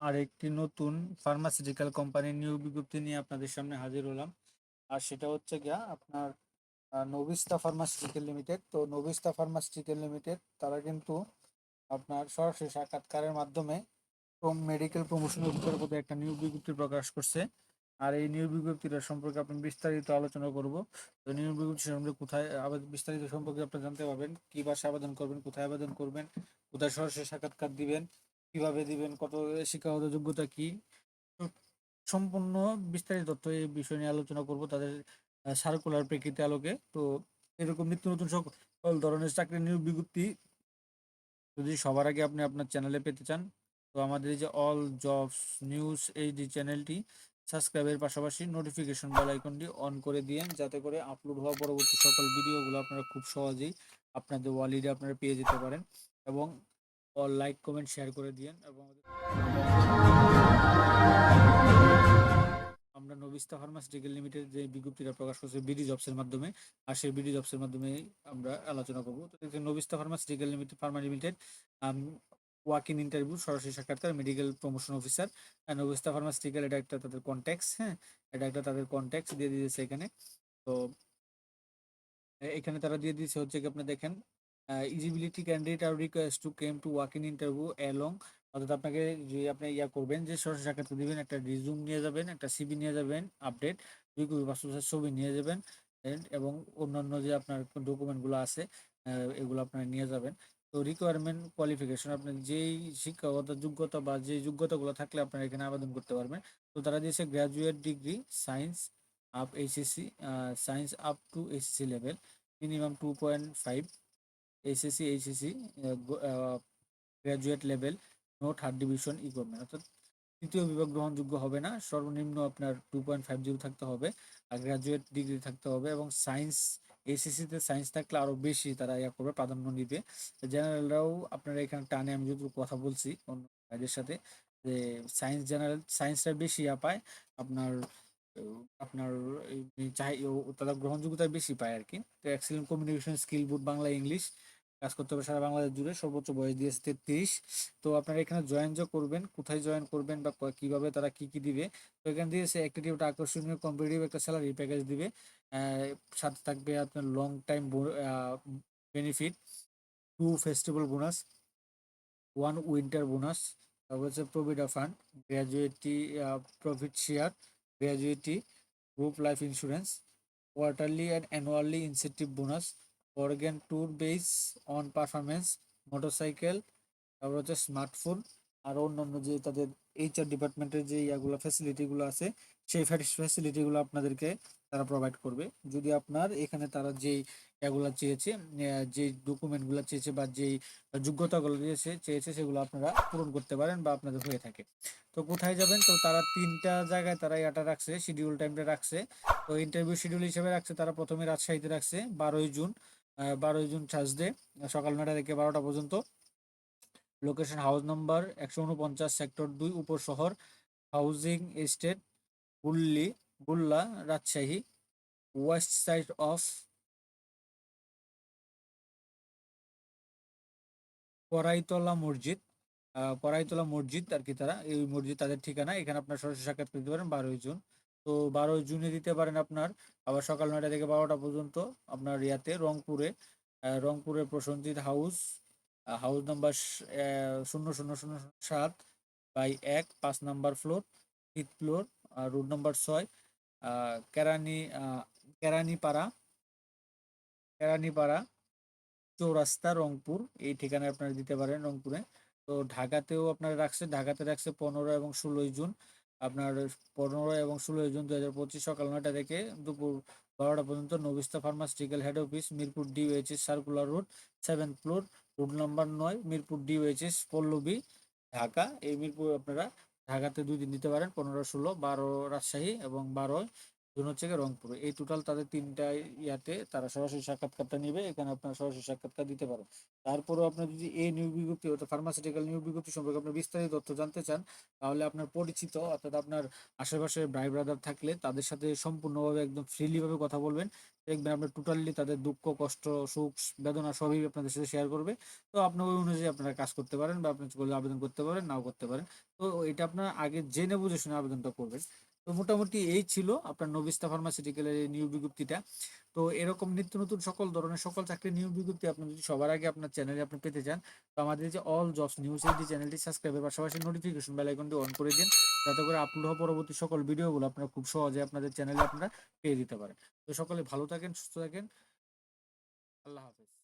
আর একটি নতুন ফার্মাসিউটিক্যাল কোম্পানির নিয়োগ বিজ্ঞপ্তি নিয়ে আপনাদের সামনে হাজির হলাম। আর সেটা হচ্ছে গিয়া আপনার নবিস্তা ফার্মাসিউটিক্যাল লিমিটেড। তো নবিস্তা ফার্মাসিউটিক্যাল লিমিটেড তারা কিন্তু আপনার সরাসরি সাক্ষাৎকারের মাধ্যমে মেডিকেল প্রমোশন অফিসার পদে একটা নিয়োগ বিজ্ঞপ্তি প্রকাশ করছে। আর এই নিয়োগ বিজ্ঞপ্তিটা সম্পর্কে আপনি বিস্তারিত আলোচনা করব। তো নিয়োগ বিজ্ঞপ্তি সম্পর্কে কোথায় বিস্তারিত সম্পর্কে আপনি জানতে পারবেন, কি ভাষায় আবেদন করবেন, কোথায় আবেদন করবেন, কোথায় সরাসরি সাক্ষাৎকার দিবেন, কিভাবে দিবেন, কত শিক্ষাগত যোগ্যতা কি, তো সম্পূর্ণ বিস্তারিত তথ্য এই বিষয় নিয়ে আলোচনা করব তাদের সার্কুলার প্রেক্ষিতে আলোকে। তো এরকম নিত্য নতুন সকল ধরনের চাকরির নিয়োগ বিজ্ঞপ্তি যদি সবার আগে আপনি আপনার চ্যানেলে পেতে চান, তো আমাদের এই যে অল জবস নিউজ এই যে চ্যানেলটি সাবস্ক্রাইবের পাশাপাশি নোটিফিকেশন বেল আইকনটি অন করে দিয়েন, যাতে করে আপলোড হওয়া পরবর্তী সকল ভিডিওগুলো আপনারা খুব সহজেই আপনাদের ওয়ালিডে আপনারা পেয়ে যেতে পারেন। এবং লাইক কমেন্ট শেয়ার করে দিয়েন। এবং আমরা নবিস্তা ফার্মাসিউটিক্যাল লিমিটেড যে বিজ্ঞপ্তিটা প্রকাশ করছে বিডি জবসের মাধ্যমে, আর সেই বিডি জবসের মাধ্যমে আমরা আলোচনা করব। তো Novista pharmaceutical limited pharma limited walk in interview, সরাসরি সাক্ষাৎকার, medical promotion officer. Novista pharmaceutical এটা একটা তাদের কন্ট্যাক্টস, হ্যাঁ, এটা একটা তাদের কন্ট্যাক্টস দিয়ে দিয়েছে এখানে। তো এখানে তারা দিয়ে দিয়েছে হচ্ছে কি আপনি দেখেন, ইজিবিলিটি ক্যান্ডিডেট আর request to came to walk in interview along. অর্থাৎ আপনাকে যে আপনি করবেন যে সরাসরি সাক্ষাৎকার দিবেন, একটা রিজুম নিয়ে যাবেন, একটা সিবি নিয়ে যাবেন আপডেট, 2 কপি পাসপোর্ট ছবি নিয়ে যাবেন, এবং অন্যান্য যে আপনার ডকুমেন্টগুলো আছে এগুলো আপনারা নিয়ে যাবেন। তো রিকোয়ারমেন্ট কোয়ালিফিকেশন, আপনার যেই শিক্ষাগত যোগ্যতা বা যে যোগ্যতাগুলো থাকলে আপনারা এখানে আবেদন করতে পারবেন। তো তারা দিয়েছে graduate degree science up HSC, science up to HSC level, minimum 2.5 SSC HSC, graduate level, no third division equipment. অর্থাৎ তৃতীয় বিভাগ গ্রহণযোগ্য হবে না, সর্বনিম্ন আপনার 2.50 থাকতে হবে, আর গ্র্যাজুয়েট ডিগ্রি থাকতে হবে। এবং সায়েন্স এসএসসিতে সায়েন্স থাকলে আরও বেশি তারা করবে, প্রাধান্য দিবে। জেনারেলরাও আপনারা এখানে টানে, আমি যদি কথা বলছি অন্য ভাইদের সাথে, যে সায়েন্স জেনারেল সায়েন্সটা বেশি পায় আপনার আপনার চাই তাদের গ্রহণযোগ্যতা বেশি পায় আর কি। তো এক্সেলেন্ট কমিউনিকেশন স্কিল, বুট বাংলা ইংলিশ, কাজ করতে হবে সারা বাংলাদেশ জুড়ে, সর্বোচ্চ বয়স দিয়েছে 33। তো আপনারা এখানে জয়েন যে করবেন, কোথায় জয়েন করবেন বা কিভাবে তারা কি কি দিবে, তো এখানে দিয়েছে অ্যাক্টিভ একটা আকর্ষণীয় কম্পিটিটিভ একটা স্যালারি প্যাকেজ দিবে। সাথে থাকবে আপনার long time benefit, 2 festival bonus, 1 winter bonus, তারপর হচ্ছে প্রভিডা fund, gratuity profit share, gratuity group life insurance, quarterly and annually incentive bonus, organ tour base on performance, motorcycle, তারপর হচ্ছে স্মার্টফোন, আর অন্যান্য যে তাদের এইচআর ডিপার্টমেন্টের যে ফ্যাসিলিটিগুলো আছে, সেই ফ্যাসিলিটিগুলো আপনাদেরকে তারা প্রোভাইড করবে। যদি আপনার এখানে তারা যেই চেয়েছে, যে ডকুমেন্টগুলো চেয়েছে বা যেই যোগ্যতাগুলো চেয়েছে সেগুলো আপনারা পূরণ করতে পারেন বা আপনাদের হয়ে থাকে। তো কোথায় যাবেন, তো তারা 3টা জায়গায় তারা রাখছে, শিডিউল টাইমটা রাখছে। তো ইন্টারভিউ শিডিউল হিসেবে রাখছে তারা প্রথমে রাজশাহীতে রাখছে 12ই জুন, 12ই জুন থার্সডে, সকাল 9টা থেকে 12টা পর্যন্ত। লোকেশন হাউস নাম্বার 149, সেক্টর 2, উপর শহর, housing estate, বুল্লি Bulla, Rajshahi, West side of Karaitala মসজিদ, করাইতলা মসজিদ আর কি, তারা এই মসজিদ তাদের ঠিকানা। এখানে আপনার সরাসরি সাক্ষাৎ করতে পারেন 12ই জুন। তো 12ই জুনে দিতে পারেন আপনার আবার সকাল 9টা থেকে 12টা পর্যন্ত আপনার রংপুরে, রংপুরের Prasenjit house, house number 0007/1, 5 number floor, 5th floor, road number 6, কেরানি কেরানিপাড়া, কেরানিপাড়া চৌরাস্তা, রংপুর, এই ঠিকানায় আপনারা দিতে পারেন রংপুরে। তো ঢাকাতেও আপনারা রাখছে, ঢাকাতে রাখছে 15 এবং 16ই জুন, আপনার 15 এবং 16ই জুন 2025, সকাল 9টা থেকে দুপুর 12টা পর্যন্ত, Novista pharmaceutical head office, Mirpur DOHS circular road, 7th floor, road number 9, Mirpur DOHS Pallabi, Dhaka. এই মিরপুর আপনারা ঢাকাতে 2 দিন দিতে পারেন, 15, 16, 12 রাজশাহী এবং 12 জুন হচ্ছে গিয়ে রংপুরে। এই টোটাল তাদের ৩ টা ইয়াতে তারা সরাসরি সাক্ষাৎকারটা নিবে। এখানে আপনারা সরাসরি সাক্ষাৎকার দিতে পারেন। তারপরেও আপনার যদি এই নিয়োগ বিজ্ঞপ্তি অর্থাৎ ফার্মাসিউটিক্যাল নিয়োগ বিজ্ঞপ্তি সম্পর্কে আপনি বিস্তারিত তথ্য জানতে চান, তাহলে আপনার পরিচিত অর্থাৎ আপনার আশেপাশে ভাই ব্রাদার থাকলে তাদের সাথে সম্পূর্ণভাবে একদম ফ্রিলি ভাবে কথা বলবেন। দেখবেন আপনার টোটালি তাদের দুঃখ, কষ্ট, সুখ, বেদনা সবই আপনাদের সাথে শেয়ার করবে। তো আপনি ওই অনুযায়ী আপনারা কাজ করতে পারেন বা আপনি চাইলে আবেদন করতে পারেন, নাও করতে পারেন। তো এটা আপনারা আগে জেনে বুঝে শুনে আবেদনটা করবেন। তো মোটামুটি এই ছিল আপনার নবিস্তা ফার্মাসিউটিক্যালের এই নিয়োগ বিজ্ঞপ্তিটা। তো এরকম নিত্য নতুন সকল ধরনের সকল চাকরির নিয়োগ বিজ্ঞপ্তি আপনি যদি সবার আগে আপনার চ্যানেলে আপনি পেতে চান, তো আমাদের যে অল জবস নিউজ এই চ্যানেলটি সাবস্ক্রাইবের পাশাপাশি নোটিফিকেশন বেল আইকনটি অন করে দিন, যাতে করে আপলোড হওয়া পরবর্তী সকল ভিডিওগুলো আপনারা খুব সহজে আপনাদের চ্যানেলে আপনারা পেয়ে দিতে পারেন। তো সকলে ভালো থাকেন, সুস্থ থাকেন। আল্লাহ হাফেজ।